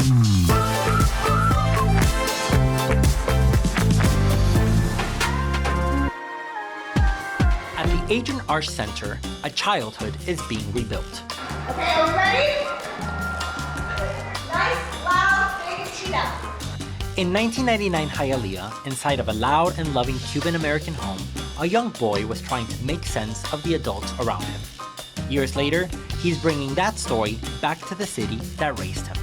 At the Adrienne Arsht Center, a childhood is being rebuilt. Okay, are we ready? Nice, loud, big, and cheetah. In 1999 Hialeah, inside of a loud and loving Cuban-American home, a young boy was trying to make sense of the adults around him. Years later, he's bringing that story back to the city that raised him.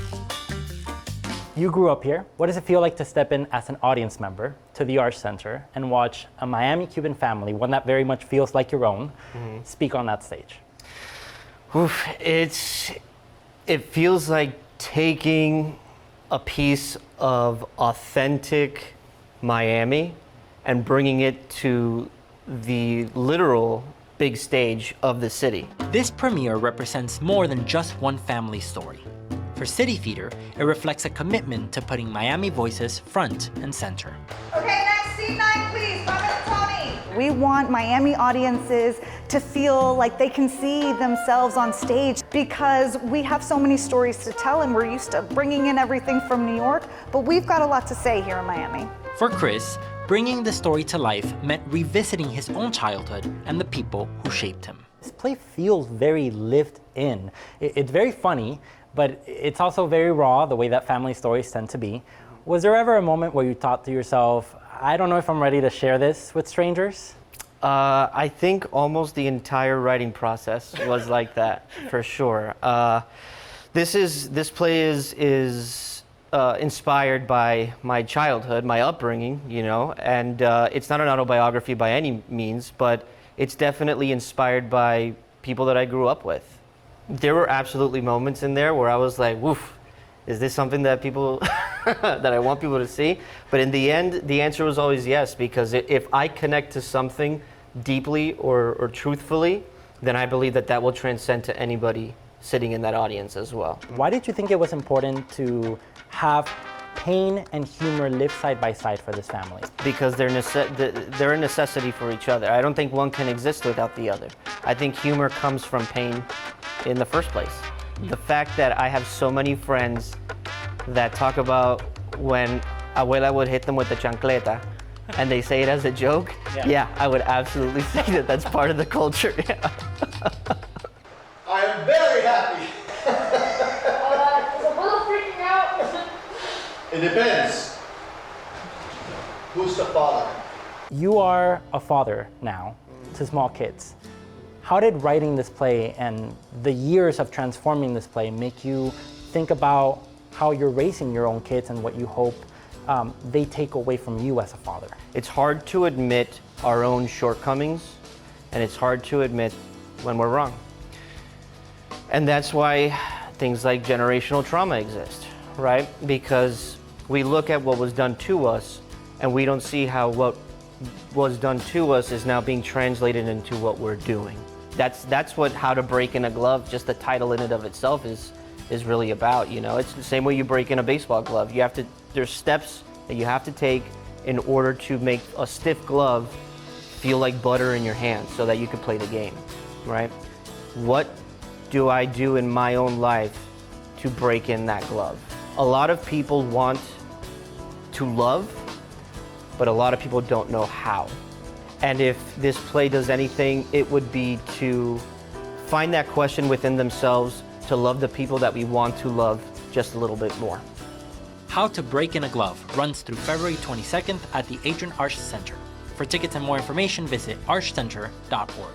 You grew up here. What does it feel like to step in as an audience member to the Arsht Center and watch a Miami Cuban family, one that very much feels like your own, speak on that stage? Oof, it feels like taking a piece of authentic Miami and bringing it to the literal big stage of the city. This premiere represents more than just one family story. For City Theater, it reflects a commitment to putting Miami voices front and center. Okay, next, scene 9, please. Mama and Tony. We want Miami audiences to feel like they can see themselves on stage because we have so many stories to tell and we're used to bringing in everything from New York, but we've got a lot to say here in Miami. For Chris, bringing the story to life meant revisiting his own childhood and the people who shaped him. This play feels very lived in. It's very funny, but it's also very raw, the way that family stories tend to be. Was there ever a moment where you thought to yourself, I don't know if I'm ready to share this with strangers? I think almost the entire writing process was like that, for sure. This play is inspired by my childhood, my upbringing, you know, and it's not an autobiography by any means, but it's definitely inspired by people that I grew up with. There were absolutely moments in there where I was like, woof, is this something that people, that I want people to see? But in the end, the answer was always yes, because if I connect to something deeply or truthfully, then I believe that will transcend to anybody sitting in that audience as well. Why did you think it was important to have pain and humor live side by side for this family? Because they're a necessity for each other. I don't think one can exist without the other. I think humor comes from pain in the first place. The fact that I have so many friends that talk about when abuela would hit them with the chancleta and they say it as a joke, yeah, I would absolutely say that that's part of the culture. Yeah. I am very happy. Is a little freaking out? It depends. Who's the father? You are a father now to small kids. How did writing this play and the years of transforming this play make you think about how you're raising your own kids and what you hope they take away from you as a father? It's hard to admit our own shortcomings, and it's hard to admit when we're wrong. And that's why things like generational trauma exist, right? Because we look at what was done to us, and we don't see how what was done to us is now being translated into what we're doing. That's what How to Break in a Glove, just the title in and of itself is really about, you know. It's the same way you break in a baseball glove. There's steps that you have to take in order to make a stiff glove feel like butter in your hand so that you can play the game, right? What do I do in my own life to break in that glove? A lot of people want to love, but a lot of people don't know how. And if this play does anything, it would be to find that question within themselves, to love the people that we want to love just a little bit more. How to Break in a Glove runs through February 22nd at the Adrienne Arsht Center. For tickets and more information, visit arshtcenter.org.